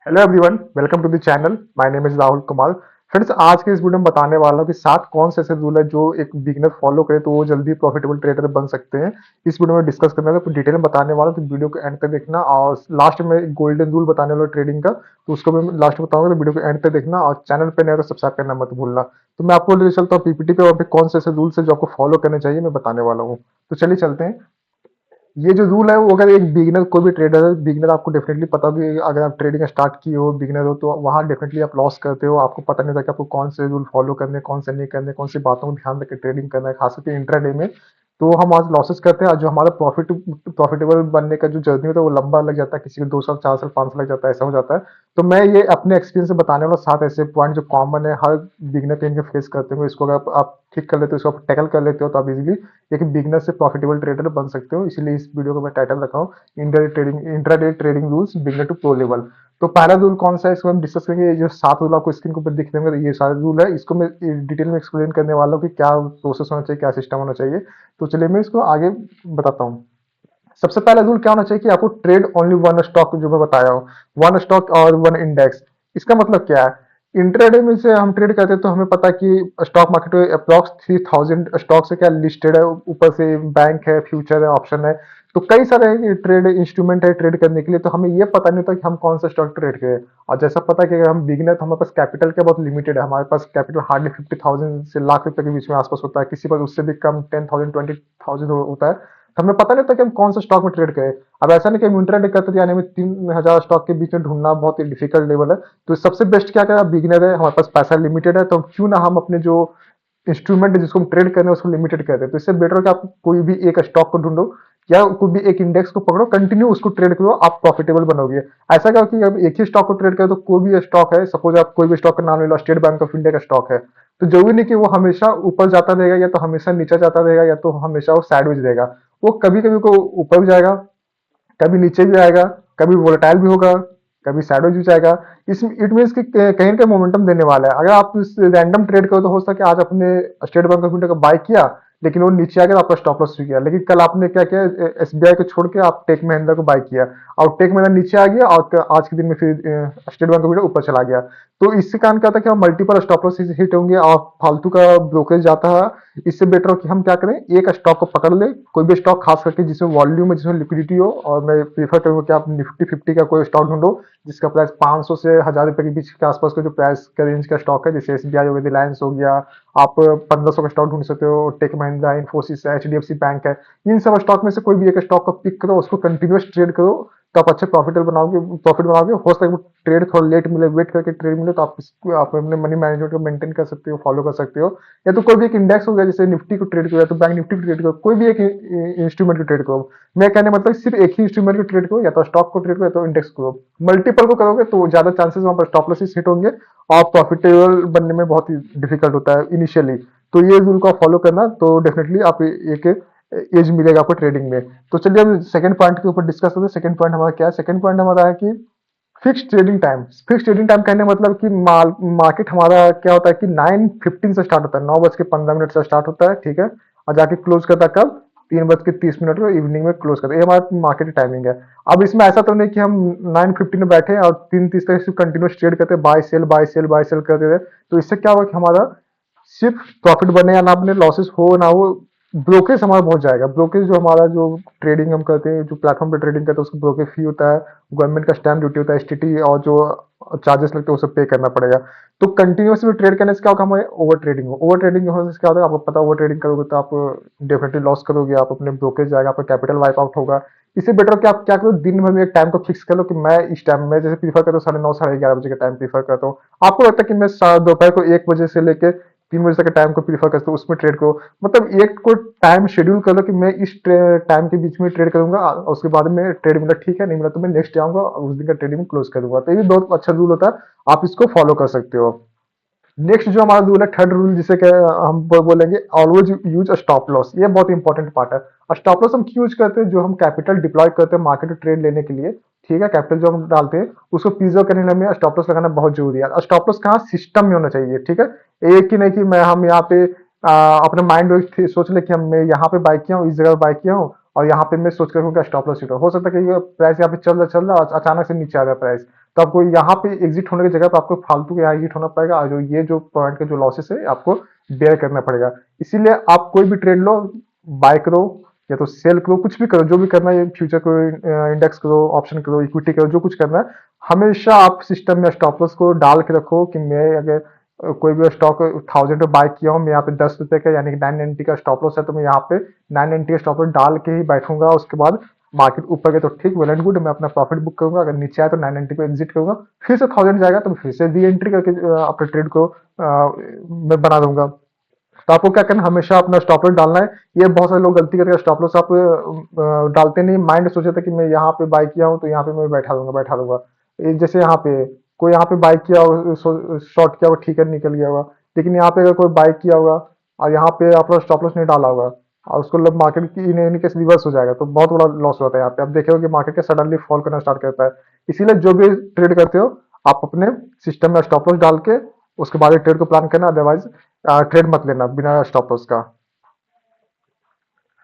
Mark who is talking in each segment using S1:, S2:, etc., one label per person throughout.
S1: Hello everyone, welcome to the channel. My name is Rahul Kumar. Friends, आज के इस video में बताने वाला हूँ कि 7 कौन से ऐसे रूल है जो एक बिगिनर फॉलो करे तो वो जल्दी प्रॉफिटेबल ट्रेडर बन सकते हैं। इस वीडियो में डिस्कस करने वाला, डिटेल में बताने वाला, तो वीडियो को एंड तक देखना। और लास्ट में गोल्डन रूल बताने वाला ट्रेडिंग का, तो उसको मैं लास्ट में बताऊंगा, तो वीडियो को एंड तक देखना। और चैनल पे नया तो सब्सक्राइब करना मत भूलना। तो मैं आपको ले चलता हूँ पीपीटी पे, वहाँ पे कौन से ऐसे रूल्स है जो आपको फॉलो करने चाहिए, मैं बताने वाला हूँ। तो चलिए चलते हैं। ये जो रूल है वो, अगर एक बिगिनर, कोई भी ट्रेडर है बिगिनर, आपको डेफिनेटली पता भी, अगर आप ट्रेडिंग स्टार्ट किए हो बिगिनर हो तो वहाँ डेफिनेटली आप लॉस करते हो। आपको पता नहीं था कि आपको कौन से रूल फॉलो करने हैं, कौन से नहीं करने, कौन सी बातों को ध्यान रख के ट्रेडिंग करना है, खास करके इंट्राडे में। तो हम आज लॉसेस करते हैं, और जो हमारा प्रॉफिटेबल बनने का जो जर्नी होता है वो लंबा लग जाता है, किसी को 2 साल, 4 साल, 5 साल लग जाता है, ऐसा हो जाता है। तो मैं ये अपने एक्सपीरियंस से बताने वाला 7 ऐसे पॉइंट जो कॉमन है, हर बिगिनर कहीं ना फेस करते हो। इसको अगर आप ठीक कर लेते हो, इसको आप टैकल कर लेते हो, तो आप इजीली एक बिगनर से प्रॉफिटेबल ट्रेडर बन सकते हो। इसीलिए इस वीडियो को मैं टाइटल रखा हूँ, intraday trading rules beginner to pro level. तो पहला रूल कौन सा है, इसको हम डिस्कस करेंगे। ये जो 7 रूल आपको स्क्रीन के ऊपर दिख रहे होंगे, ये सारे रूल है। इसको मैं डिटेल में एक्सप्लेन करने वाला हूँ कि क्या प्रोसेस होना चाहिए, क्या सिस्टम होना चाहिए। तो चलिए मैं इसको आगे बताता हूँ। सबसे पहला रूल क्या होना चाहिए कि आपको ट्रेड ओनली वन स्टॉक, जो मैं बताया हूँ, वन स्टॉक और वन इंडेक्स। इसका मतलब क्या है? इंट्राडे में से हम ट्रेड करते हैं तो हमें पता है कि स्टॉक मार्केट में अप्रॉक्स 3000 स्टॉक से क्या लिस्टेड है, ऊपर से बैंक है, फ्यूचर है, ऑप्शन है। तो कई सारे ट्रेड इंस्ट्रूमेंट है ट्रेड करने के लिए। तो हमें ये पता नहीं होता कि हम कौन सा स्टॉक ट्रेड करें। और जैसा पता है कि अगर हम बिगिनर, तो हमारे पास कैपिटल क्या बहुत लिमिटेड है। हमारे पास कैपिटल हार्डली 50,000 से लाख रुपए के बीच में आसपास होता है, किसी पर उससे भी कम 10,000 20,000 होता है। तो हमें पता नहीं होता कि हम कौन सा स्टॉक में ट्रेड करें। अब ऐसा नहीं कि हम इंट्राडे करते थे, यानी हमें 3,000 स्टॉक के बीच में ढूंढना बहुत ही डिफिकल्ट लेवल है। तो सबसे बेस्ट क्या करें, बिगिनर है, हमारे पास पैसा लिमिटेड है, तो क्यों ना हम अपने जो इंस्ट्रूमेंट है जिसको हम ट्रेड कर रहे हैं उसको लिमिटेड कर दें। तो इससे बेटर है कि आप कोई भी एक स्टॉक को ढूंढो, या कोई भी एक इंडेक्स को पकड़ो, कंटिन्यू उसको ट्रेड करो, आप प्रॉफिटेबल बनोगे। ऐसा क्या कि अब एक ही स्टॉक को ट्रेड करें, तो कोई भी स्टॉक है, सपोज आप कोई भी स्टॉक का नाम ले लो, स्टेट बैंक ऑफ इंडिया का स्टॉक है, तो जरूरी नहीं कि वो हमेशा ऊपर जाता रहेगा, या तो हमेशा नीचे जाता रहेगा, या तो हमेशा वो साइडवेज रहेगा। वो कभी कभी को ऊपर भी जाएगा, कभी नीचे भी आएगा, कभी वोलेटाइल भी होगा, कभी सैडोज भी जाएगा। इस इट मीन्स कि कहीं ना कहीं मोमेंटम देने वाला है। अगर आप रैंडम ट्रेड करो तो हो सकता है कि आज आपने स्टेट बैंक ऑफ इंडिया का बाय किया, लेकिन वो नीचे आ गया तो आपका स्टॉप लॉस हो गया। लेकिन कल आपने क्या किया, एसबीआई को छोड़ के आप टेक महिंद्रा को बाय किया, और टेक महिंद्रा नीचे आ गया, और आज के दिन में फिर स्टेट बैंक ऑफ इंडिया ऊपर चला गया। तो इससे कारण क्या था कि मल्टीपल स्टॉप लॉस हिट होंगे और फालतू का ब्रोकरेज जाता है। इससे बेटर हो कि हम क्या करें, एक स्टॉक को पकड़ ले, कोई भी स्टॉक, खास करके जिसमें वॉल्यूम है, जिसमें लिक्विडिटी हो। और मैं प्रीफर करूंगा कि आप निफ्टी 50 का कोई स्टॉक ढूंढो जिसका प्राइस 500 से 1000 रुपए के बीच के आसपास का जो प्राइस का रेंज का स्टॉक है, जैसे एसबीआई हो गया, रिलायंस हो गया। आप 1500 का स्टॉक ढूंढ सकते हो, टेक महिंद्रा, इन्फोसिस है, एचडीएफसी बैंक है। इन सब स्टॉक में से कोई भी एक स्टॉक को पिक करो, उसको कंटिन्यूस ट्रेड करो, तो आप अच्छे प्रॉफिट बनाओगे। हो सकता है वो ट्रेड थोड़ा लेट मिले, वेट करके ट्रेड मिले, तो आप अपने मनी मैनेजमेंट को मेंटेन कर सकते हो, फॉलो कर सकते हो। या तो कोई भी एक इंडेक्स हो गया, जैसे निफ्टी को ट्रेड करो, या तो बैंक निफ्टी को ट्रेड करो, कोई भी एक इंस्ट्रूमेंट को ट्रेड करो। मैं कहने मतलब सिर्फ एक ही इंस्ट्रूमेंट को ट्रेड करो, या तो स्टॉक को ट्रेड करो, या तो इंडेक्स को। मल्टीपल को करोगे तो ज्यादा चांसेस वहां पर स्टॉप लॉसेस हिट होंगे, और प्रॉफिटेबल बनने में बहुत ही डिफिकल्ट होता है इनिशियली। तो ये रूल को फॉलो करना, तो डेफिनेटली आप एक एज मिलेगा आपको ट्रेडिंग में। तो चलिए हम सेकंड पॉइंट के ऊपर डिस्कस करते हैं। सेकंड पॉइंट हमारा क्या है? सेकंड पॉइंट हमारा है कि fix trading time. Fix trading time कहने का मतलब कि मार्केट हमारा क्या होता है कि 9:15 से स्टार्ट होता है, 9:15 से स्टार्ट होता है, ठीक है। और जाके क्लोज करता है कब? 3:30 को इवनिंग में क्लोज करते हैं। ये हमारा मार्केट टाइमिंग है। अब इसमें ऐसा तो नहीं कि हम 9:15 में बैठे और 3:30 तक सिर्फ कंटिन्यूस ट्रेड करते, buy sell buy sell buy sell करते रहे। तो इससे क्या होगा कि हमारा सिर्फ प्रॉफिट बने या ना बने, लॉसेस हो ना हो, ब्रोकेज हमारा बहुत जाएगा। ब्रोकेज जो हमारा जो ट्रेडिंग हम करते हैं, जो प्लेटफॉर्म पे ट्रेडिंग करते हैं, उसका ब्रोकेज फी होता है, गवर्नमेंट का स्टैम्प ड्यूटी होता है, एसटीटी, और जो चार्जेस लगते हैं वो सब पे करना पड़ेगा। तो कंटिन्यूसली ट्रेड करने से क्या होगा, हमें ओवर ट्रेडिंग हो। ओवर ट्रेडिंग होने से क्या होता है आपको पता है, ओवर ट्रेडिंग करोगे तो आप डेफिनेटली लॉस करोगे, आप अपने ब्रोकेज जाएगा, आपका कैपिटल वाइप आउट होगा। इससे बेटर कि आप क्या करो, दिन भर में एक टाइम को फिक्स कर लो कि मैं इस टाइम में, जैसे प्रीफर करता हूँ 9:30 11:30 का टाइम प्रीफर करता हूँ। आपको लगता है कि मैं दोपहर को 1 बजे से लेकर 3 बजे तक के टाइम को प्रीफर करते हो, उसमें ट्रेड करो। मतलब एक को टाइम शेड्यूल कर लो कि मैं इस टाइम के बीच में ट्रेड करूंगा, और उसके बाद में ट्रेड मिला ठीक है, नहीं मिला तो मैं नेक्स्ट आऊंगा और उस दिन का ट्रेडिंग क्लोज करूंगा। तो ये भी बहुत अच्छा रूल होता है, आप इसको फॉलो कर सकते हो। नेक्स्ट जो हमारा रूल है, थर्ड रूल, जिसे हम बोलेंगे ऑलवेज यूज स्टॉप लॉस। ये बहुत इंपॉर्टेंट पार्ट है। स्टॉप लॉस हम क्यों यूज करते हैं? जो हम कैपिटल डिप्लॉय करते हैं मार्केट में ट्रेड लेने के लिए, ठीक है, कैपिटल जो हम डालते हैं उसको प्रिजर्व करने के लिए हमें स्टॉप लॉस लगाना बहुत जरूरी है। स्टॉप लॉस कहाँ? सिस्टम में होना चाहिए, ठीक है। एक ही नहीं कि मैं हम यहाँ पे अपने माइंड में सोच ले कि हम मैं यहाँ पे बाय किया हूँ, इस जगह बाय किया हूँ, और यहाँ पे मैं सोच कर स्टॉप लॉस हो सकता है कि प्राइस यहाँ पे चल रहा है, अचानक से नीचे आ रहा है प्राइस, तो आपको यहाँ पे एग्जिट होने की जगह पे आपको फालतू के यहाँ एग्जिट होना पड़ेगा, और जो ये जो पॉइंट के जो लॉसेस है आपको बेयर करना पड़ेगा। इसीलिए आप कोई भी ट्रेड लो, बाय करो या तो सेल करो, कुछ भी करो, जो भी करना है, फ्यूचर करो, इंडेक्स करो, ऑप्शन करो, इक्विटी करो, जो कुछ करना है, हमेशा आप सिस्टम में स्टॉप लॉस को डाल के रखो कि मैं अगर कोई भी स्टॉक 1000 पे बाय किया हूँ, मैं यहाँ पे 10 रुपए का यानी कि 990 का स्टॉप लॉस है, तो मैं यहाँ पे 990 का स्टॉप लॉस डाल के ही बैठूंगा। उसके बाद मार्केट ऊपर गए तो ठीक, वेल एंड गुड, मैं अपना प्रॉफिट बुक करूंगा। अगर नीचे आया तो 990 को एग्जिट करूंगा, फिर से 1000 जाएगा तो फिर से री एंट्री करके अपने ट्रेड को मैं बना दूंगा। तो आपको क्या करना है, हमेशा अपना स्टॉप लॉस डालना है। ये बहुत सारे लोग गलती करके स्टॉप लॉस आप डालते नहीं, माइंड सोचे थे कि मैं यहाँ पे बाय किया हूँ तो यहाँ पे मैं बैठा दूंगा। जैसे यहाँ पे कोई यहाँ पे बाय किया हो, शॉर्ट किया हुआ, ठीक है, निकल गया होगा। लेकिन यहाँ पे अगर कोई बाय किया होगा और यहाँ पे अपना स्टॉप लॉस नहीं डाला होगा और उसको मार्केट की इन केस रिवर्स हो जाएगा, तो बहुत बड़ा लॉस होता है। यहाँ पे आप देखे हो कि मार्केट का सडनली फॉल करना स्टार्ट करता है। इसीलिए जो भी ट्रेड करते हो, आप अपने सिस्टम में स्टॉप लॉस डाल के उसके बाद ट्रेड को प्लान करना, अदरवाइज ट्रेड मत लेना बिना स्टॉप लॉस का।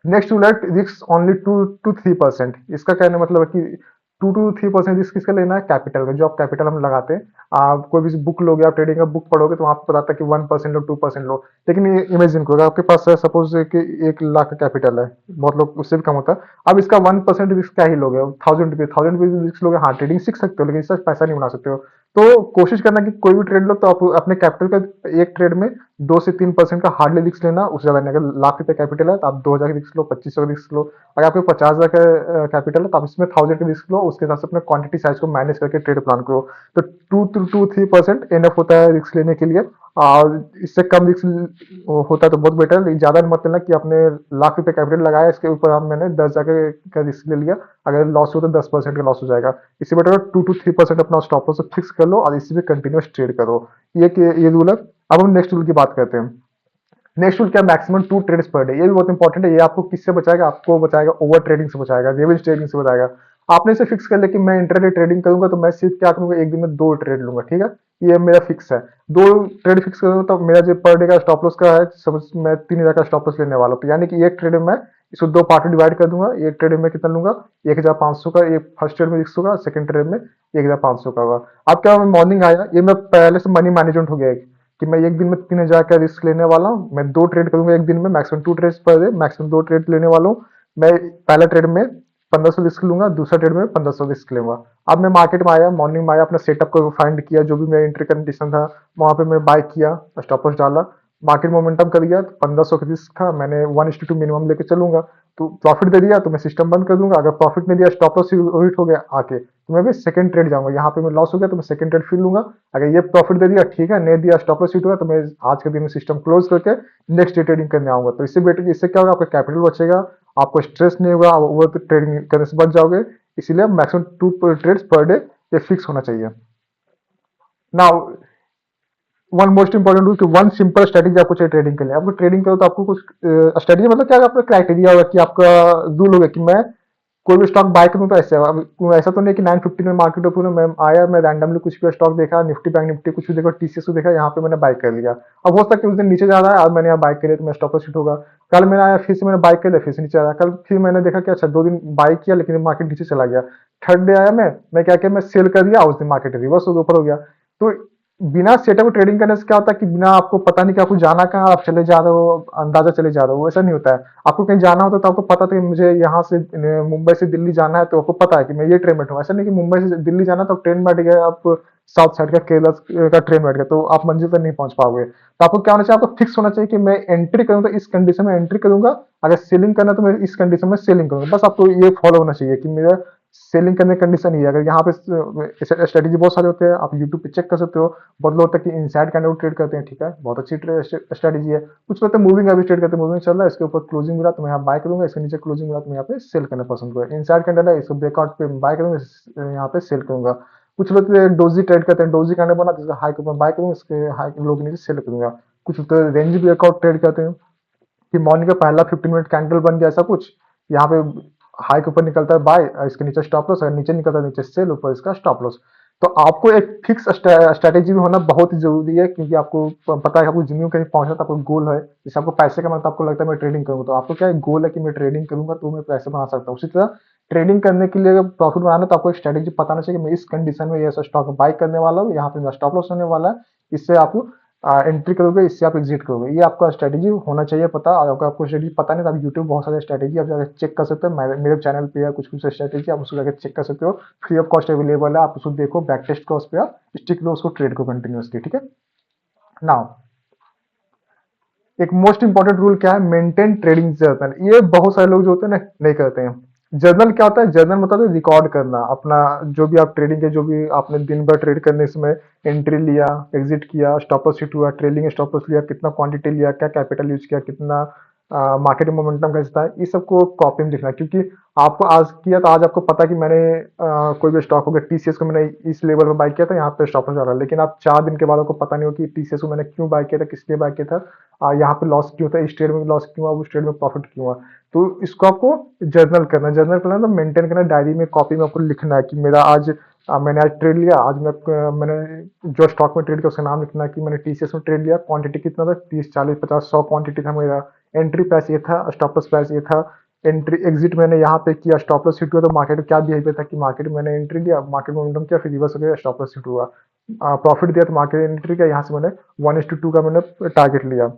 S1: Next to let risk only 2 to 3%। इसका कहने मतलब है कि 2 to 3% रिस्क किसका लेना है, कैपिटल का, जो आप कैपिटल हम लगाते हैं। आप कोई भी बुक लोगे, आप ट्रेडिंग का बुक पढ़ोगे तो वहां पे बताता है कि 1% लो, 2% लो। लेकिन इमेजिन करो आपके पास है सपोज कि 1 लाख का कैपिटल है, बहुत लोग उससे भी कम होता है। अब इसका 1% रिस्क क्या ही लोगे, 1000 रुपीज रिस्क लोगे। हाँ, ट्रेडिंग सीख सकते हो लेकिन इससे पैसा नहीं बना सकते हो। तो कोशिश करना कि कोई भी ट्रेड लो तो आप अपने कैपिटल का एक ट्रेड में 2 से 3% का हार्डली रिस्क लेना, उससे ज्यादा नहीं। अगर लाख रुपए कैपिटल है तो आप 2000 का रिस्क लो, 2500 का रिस्क लो। अगर आपके 50,000 का कैपिटल है तो आप इसमें 1000 का रिस्क लो, उसके हिसाब से अपने क्वांटिटी साइज को मैनेज करके ट्रेड प्लान करो। तो 2 to 3% एनफ होता है रिस्क लेने के लिए। और इससे कम रिस्क होता है तो बहुत बेटर, लेकिन ज्यादा मत लेना कि आपने लाख रुपए कैपिटल लगाया, इसके ऊपर हम मैंने 10,000 का रिस्क ले लिया, अगर लॉस हो तो 10% का लॉस हो जाएगा। इससे बेटर 2 to 3% अपना स्टॉप लॉस फिक्स कर लो और इसी पे कंटिन्यूस ट्रेड करो। ये रूल है। अब हम नेक्स्ट रूल की बात करते हैं। नेक्स्ट रूल क्या, मैक्सिमम 2 ट्रेड्स पर डे। ये भी बहुत इंपॉर्टेंट है। ये आपको किससे बचाएगा, आपको बचाएगा ओवर ट्रेडिंग से बचाएगा, रेवेज ट्रेडिंग से बचाएगा। आपने इसे फिक्स कर लिया कि मैं इंटरडे ट्रेडिंग करूंगा तो मैं सिर्फ क्या करूंगा, एक दिन में 2 ट्रेड लूंगा, ठीक है। ये मेरा फिक्स है। 2 ट्रेड फिक्स करूंगा तो मेरा जो पर डे का स्टॉप लॉस का है, समझ मैं 3000 का स्टॉप लॉस लेने वाला हूँ, तो यानी कि एक ट्रेड में मैं इसको 2 पार्ट में डिवाइड कर दूंगा। एक ट्रेड में कितना लूंगा, 1500 का। एक फर्स्ट ट्रेड में रिस्क होगा, सेकंड ट्रेड में 1500 का होगा। अब क्या, मॉर्निंग आया, ये मैं पहले से मनी मैनेजमेंट हो गया है कि मैं एक दिन में 3000 का रिस्क लेने वाला हूँ। मैं 2 ट्रेड करूंगा एक दिन में, maximum 2 trade per day, maximum 2 trade लेने वाला हूँ। मैं पहला ट्रेड में 1500 रिस्क लूंगा, दूसरा ट्रेड में 1500 रिस्क लूंगा। अब मैं मार्केट में आया, मॉर्निंग में आया, अपना सेटअप को फाइंड किया, जो भी मेरा एंट्री कंडीशन था वहां पे मैं बाय किया, स्टॉप लॉस डाला, मार्केट मोमेंटम कर गया, 1500 का रिस्क था, मैंने 1:2 मिनिमम लेके चलूंगा। तो प्रॉफिट दे दिया तो मैं सिस्टम बंद कर दूंगा। अगर प्रॉफिट नहीं दिया, स्टॉप लॉस हिट हो गया आके, तो मैं भी सेकंड ट्रेड जाऊंगा। यहाँ पे मैं लॉस हो गया तो मैं सेकंड ट्रेड फिर लूंगा। अगर ये प्रॉफिट दे दिया ठीक है, नहीं दिया, स्टॉप लॉस हिट हुआ, तो मैं आज के दिन में सिस्टम क्लोज करके नेक्स्ट डे ट्रेडिंग करने आऊंगा। तो इससे बेटर, इससे क्या होगा, आपका कैपिटल बचेगा, आपको स्ट्रेस नहीं होगा, आप ओवर ट्रेडिंग करने से बच जाओगे। इसीलिए मैक्सिमम 2 ट्रेड्स पर डे ये फिक्स होना चाहिए। Now one most important rule कि वन सिंपल स्ट्रेटेजी आपको चाहिए ट्रेडिंग के लिए। आपको ट्रेडिंग करो तो आपको कुछ स्ट्रेटेजी मतलब क्या, आपका क्राइटेरिया होगा कि आपका रूल होगा कि मैं कोई भी स्टॉक बाय करूं तो ऐसे। अब ऐसा तो नहीं कि 950 में मार्केट ओपन है, मैं आया, मैं रैंडमली कुछ भी स्टॉक देखा, निफ्टी बैंक निफ्टी कुछ भी देखा, टीसीएस को देखा, यहाँ पे मैंने बाय कर लिया। अब हो सकता है कि उस दिन नीचे जा रहा है और मैंने यहाँ बाय कर लिया तो मैं स्टॉप लॉस हिट होगा। कल मैंने आया, फिर से मैंने बाय कर लिया, फिर से नीचे आ रहा, कल फिर मैंने देखा कि अच्छा 2 दिन बाय किया लेकिन मार्केट नीचे चला गया। थर्ड डे आया, मैं क्या किया, मैं सेल कर दिया, उस दिन मार्केट रिवर्स हो गया, ऊपर हो गया। तो बिना सेटअप ट्रेडिंग करने से क्या होता है कि बिना आपको पता नहीं कि आपको जाना कहाँ, आप चले जा रहे हो, अंदाजा चले जा रहे हो, वैसा नहीं होता है। आपको कहीं जाना होता है तो आपको पता था कि मुझे यहाँ से मुंबई से दिल्ली जाना है, तो आपको पता है कि मैं ये ट्रेन बैठूंगा। ऐसा नहीं कि मुंबई से दिल्ली जाना तो ट्रेन बैठ गया, आप साउथ साइड का केरला का ट्रेन बैठ गया, तो आप मंजिल तक नहीं पहुंच पाओगे। तो आपको क्या होना चाहिए, आपको फिक्स होना चाहिए कि मैं एंट्री करूँ तो इस कंडीशन में एंट्री करूंगा, अगर सेलिंग करना तो मैं इस कंडीशन में सेलिंग करूंगा। बस आपको ये फॉलो होना चाहिए कि मेरा सेलिंग करने की कंडीशन ही है। अगर यहाँ पे स्ट्रेटेजी बहुत सारे होते हैं, आप यूट्यूब पे चेक कर सकते हो। बहुत लोग होता है कि इनसाइड कैंडल ट्रेड करते हैं, ठीक है, बहुत अच्छी स्ट्रेटेजी है। कुछ लोग मूविंग एवरेज ट्रेड करते हैं, मूविंग चल रहा है, इसके ऊपर क्लोजिंग मिला तो मैं यहाँ बाय करूंगा, इसके नीचे क्लोजिंग मिला तो मैं यहाँ पे सेल करना पसंद करूंगा। इनसाइड कैंडल है, इसको ब्रेकआउट पे बाय करूंगा, यहाँ पे सेल करूंगा। कुछ लोग डोजी ट्रेड करते हैं, डोजी कैंडल बना जिसका हाई के ऊपर बाय करूंगा, इसके हाई लो के नीचे सेल करूंगा। कुछ लोग रेंज ब्रेकआउट ट्रेड करते हैं कि मॉर्निंग का पहला 15 मिनट कैंडल बन गया, ऐसा कुछ यहाँ पे हाई के ऊपर निकलता है बाय, इसके नीचे स्टॉप लॉस, अगर नीचे निकलता है नीचे सेल, ऊपर इसका स्टॉप लॉस। तो आपको एक फिक्स स्ट्रेटेजी भी होना बहुत ही जरूरी है, क्योंकि आपको पता है आपको जिम्मे कहीं पहुंचना, तो आपको गोल है, जैसे आपको पैसे का मतलब आपको लगता है मैं ट्रेडिंग करूंगा, तो आपको क्या है, गोल है कि मैं ट्रेडिंग करूंगा तो मैं पैसे बना सकता हूँ। उसी तरह ट्रेडिंग करने के लिए अगर प्रॉफिट बनाना है तो आपको एक स्ट्रेटेजी बताना चाहिए कि मैं इस कंडीशन में ये ऐसा स्टॉक बाय करने वाला हूँ, यहाँ पे मेरा स्टॉप लॉस होने वाला है, इससे आप एंट्री करोगे, इससे आप एग्जिट करोगे। ये आपका स्ट्रेटेजी होना चाहिए पता। अगर आपको स्ट्रेटेजी पता नहीं तो आप यूट्यूब बहुत सारे स्ट्रेटेजी आप जाकर चेक कर सकते हो। मेरे चैनल पे या कुछ कुछ स्ट्रेटेजी आप उसको जाकर चेक कर सकते हो, फ्री ऑफ कॉस्ट अवेलेबल है। आप उसको देखो, बैक टेस्ट करो, उस पर आप स्टिक लो उसको, ट्रेड को कंटिन्यूसली, ठीक है। नाउ एक मोस्ट इंपॉर्टेंट रूल क्या है, मेंटेन ट्रेडिंग जर्नल। ये बहुत सारे लोग जो होते हैं ना नहीं करते हैं। जर्नल क्या होता है, जर्नल मतलब है रिकॉर्ड करना अपना, जो भी आप ट्रेडिंग के, जो भी आपने दिन भर ट्रेड करने समय एंट्री लिया, एग्जिट किया, स्टॉप लॉस हिट हुआ, ट्रेलिंग स्टॉप लॉस लिया, कितना क्वांटिटी लिया, क्या कैपिटल यूज किया, कितना मार्केट मोमेंटम कैसा था, ये सबको कॉपी में लिखना है। क्योंकि आपको आज किया तो आज आपको पता कि मैंने कोई भी स्टॉक हो गया, टीसीएस को मैंने इस लेवल पर बाय किया था, यहाँ पे स्टॉप लॉस आ रहा है, लेकिन आप 4 दिन के बाद आपको पता नहीं हो कि टीसीएस को मैंने क्यों बाय किया था, किस लिए बाय किया था, यहाँ पे लॉस क्यों था, इस ट्रेड में लॉस क्यों हुआ, उस ट्रेड में प्रॉफिट क्यों हुआ। तो इसको आपको जर्नल करना है। जर्नल करना तो मेंटेन करना, डायरी में, कॉपी में आपको लिखना है कि मेरा आज मैंने आज ट्रेड लिया, आज मैंने जो स्टॉक में ट्रेड किया उसका नाम लिखना है कि मैंने टीसीएस में ट्रेड लिया, क्वांटिटी कितना था, 30 40 50 100 क्वांटिटी था मेरा, एंट्री प्राइस ये था, स्टॉप लॉस प्राइस ये था, एंट्री एग्जिट मैंने यहाँ पे किया, स्टॉप लॉस हिट हुआ तो मार्केट में क्या बिहेवियर था कि मार्केट में मैंने एंट्री लिया, मार्केट मोमेंटम किया, फिर रिवर्स हो गया, स्टॉप लॉस हिट हुआ, प्रॉफिट दिया तो मार्केट एंट्री किया, यहाँ से मैंने 1:2 का मैंने टारगेट लिया।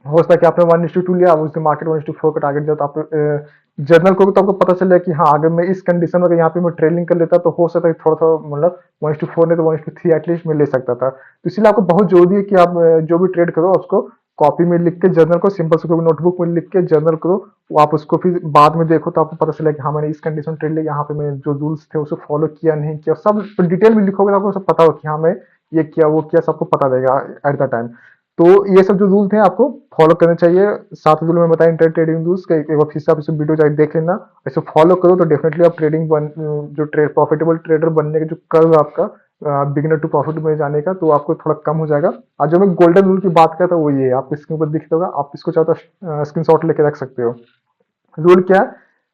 S1: हो सकता है कि आपने 1:2 लिया, अब उससे मार्केट 1:4 का टारगेट दिया, तो आप जर्नल को तो आपको पता चल जाए कि हाँ अगर मैं इस कंडीशन में अगर यहाँ पे मैं ट्रेलिंग कर लेता तो हो सकता है थोड़ा सा मतलब 1:4 नहीं तो 1:3 एटलीस्ट मैं ले सकता था। तो इसलिए आपको बहुत जरूरी है कि आप जो भी ट्रेड करो उसको कॉपी में लिख के, जर्नल को सिंपल से कोई नोटबुक में लिख के जर्नल करो। वो आप उसको फिर बाद में देखो तो आपको पता चलेगा कि हाँ मैंने इस कंडीशन में ट्रेड लिया, यहाँ पे मैंने जो रूल्स थे उसको फॉलो किया नहीं किया, सब डिटेल में लिखोगे तो आपको सब पता हो कि हाँ मैं ये किया वो किया, सबको पता रहेगा एट द टाइम। तो ये सब जो रूल थे आपको फॉलो करने चाहिए। 7 रूल में बताया इंटर ट्रेडिंग रूल्स का, एक बार फिर से आप इसे वीडियो जाके देख लेना। ऐसे फॉलो करो तो डेफिनेटली आप ट्रेडिंग बन जो ट्रेड प्रॉफिटेबल ट्रेडर बनने का जो कर्व आपका बिगिनर टू प्रॉफिट में जाने का, तो आपको थोड़ा कम हो जाएगा। आज जो मैं गोल्डन रूल की बात करता हूँ वो ये है, आपको स्क्रीन पर दिख होगा, आप इसको चाहो तो स्क्रीन शॉट लेके रख सकते हो। रूल क्या है,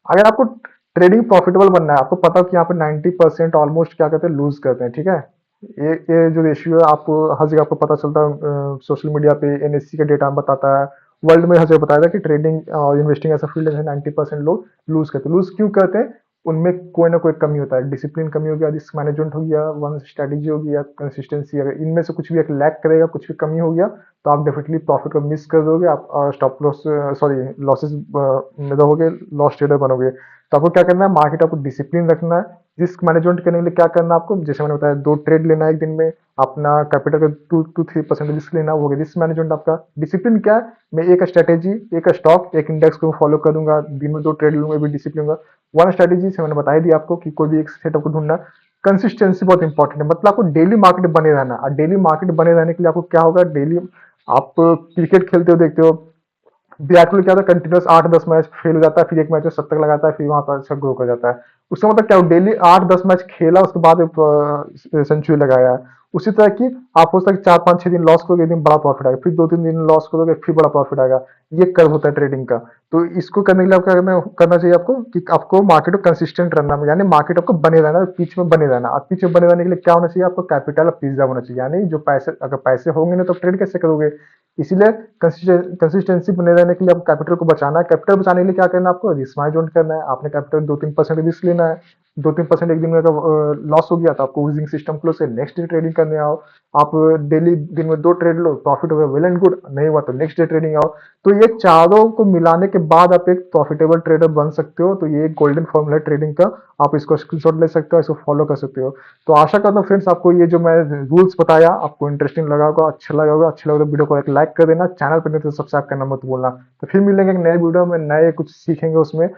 S1: अगर आपको ट्रेडिंग प्रॉफिटेबल बनना है, आपको पता हो कि यहाँ पे 90% ऑलमोस्ट क्या कहते हैं लूज करते हैं, ठीक है। ये जो रेशियो है आपको हर जगह आपको पता चलता है, सोशल मीडिया पे एनएससी का डेटा बताता है, वर्ल्ड में हर जगह बताया था कि ट्रेडिंग और इन्वेस्टिंग ऐसा फील्ड है 90% लोग लूज करते हैं। लूज क्यों करते हैं, उनमें कोई ना कोई कमी होता है, डिसिप्लिन कमी हो गया, रिस्क मैनेजमेंट हो गया, वन स्ट्रेटेजी हो गया, कंसिस्टेंसी, अगर इनमें से कुछ भी एक लैक करेगा, कुछ भी कमी हो गया तो आप डेफिनेटली प्रॉफिट को मिस कर दोगे, आप स्टॉप लॉस सॉरी लॉसेस में रहोगे, लॉस ट्रेडर बनोगे। तो आपको क्या करना है, मार्केट आपको डिसिप्लिन रखना है। रिस्क मैनेजमेंट करने के लिए क्या करना है आपको, जैसे मैंने बताया 2 ट्रेड लेना है एक दिन में, अपना कैपिटल का 2 to 3% रिस्क लेना, वो रिस्क मैनेजमेंट आपका। डिसिप्लिन क्या है, मैं एक स्ट्रेटेजी, एक स्टॉक, एक इंडेक्स को फॉलो करूंगा, दिन में 2 ट्रेड लूंगा, भी डिसिप्लिन होगा। वन स्ट्रेटेजी से मैंने बता ही दिया आपको कि कोई भी एक सेटअप को ढूंढना। कंसिस्टेंसी बहुत इंपॉर्टेंट है, मतलब आपको डेली मार्केट बने रहना। और डेली मार्केट बने रहने के लिए आपको क्या होगा, डेली आप क्रिकेट खेलते हो देखते हो, विराट कोहली क्या होता है, कंटिन्यूस 8 10 मैच फेल हो जाता है, फिर एक मैच में 70 लगाता है, फिर वहां पर अच्छा ग्रो कर जाता है। उसका मतलब क्या, डेली 8 10 मैच खेला, उसके बाद सेंचुरी लगाया है। उसी तरह की आप हो सकता है 4 5 6 दिन लॉस करोगे, एक दिन बड़ा प्रॉफिट आएगा, फिर 2 3 दिन लॉस करोगे, फिर बड़ा प्रॉफिट आएगा। ये कर्व होता है ट्रेडिंग का। तो इसको करने के लिए आपको करना चाहिए आपको कि आपको मार्केट को कंसिस्टेंट रहना है, यानी मार्केट आपको बने रहना है, पीच में बने रहना। और पीच में बने रहने के लिए क्या होना चाहिए, आपको कैपिटल प्रिजर्व होना चाहिए, यानी जो पैसे, अगर पैसे होंगे ना तो ट्रेड कैसे करोगे। इसीलिए कंसिस्टेंसी बने रहने के लिए आपको कैपिटल को बचाना है। कैपिटल बचाने के लिए क्या करना है, आपको रिस्क मैनेजमेंट करना है। आपने कैपिटल 2 3% रिस्क लेना है, 2 3% एक दिन में अगर लॉस हो गया तो आपको यूजिंग सिस्टम क्लोज से नेक्स्ट डे ट्रेडिंग करने आओ। आप डेली दिन में 2 ट्रेड लो, प्रॉफिट हो गया, वेल एंड गुड, नहीं हुआ तो नेक्स्ट डे ट्रेडिंग आओ। तो ये चारों को मिलाने के बाद आप एक प्रॉफिटेबल ट्रेडर बन सकते हो। तो ये एक गोल्डन फॉर्मूला है ट्रेडिंग का, आप इसको स्क्रीनशॉट ले सकते हो, इसको फॉलो कर सकते हो। तो आशा करता हूँ फ्रेंड्स आपको ये जो मैं रूल्स बताया आपको इंटरेस्टिंग लगा होगा, अच्छा लगा होगा। अच्छा लगा तो वीडियो को एक लाइक कर देना, चैनल पर नहीं तो सब्सक्राइब करना मत भूलना। तो फिर मिलेंगे एक नए वीडियो में, नए कुछ सीखेंगे उसमें।